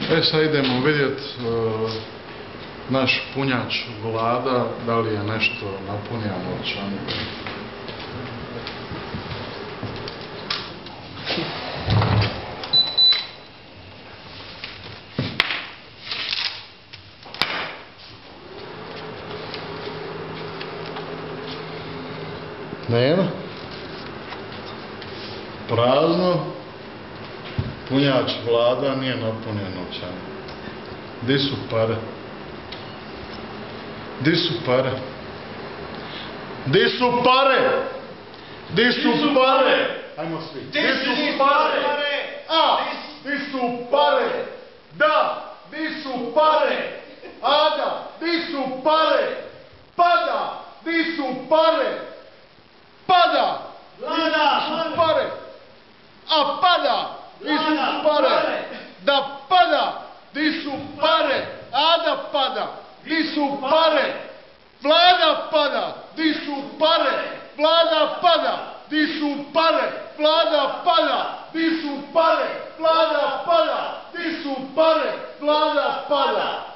Sad idemo vidjeti naš punjač Vlada, da li je nešto napunio novčanik. Nema. Prazno. Punjač Vlada nije napunio novčanik. Di su pare? Di su pare? Di su pare? Di su pare? Ajmo svi. Di su pare? A! Di su pare? Da! Di su pare? Ada! Di su pare? Pada! Di su pare? Pada! Vlada! Di su pare? A pada! Di su pare? Da pada! Di su pare? Ada pada! Di su pare? Vlada pada! Di su pare? Vlada pada! Di su pare? Vlada pada! Di su pare? Vlada pada! Di su pare? Vlada pada!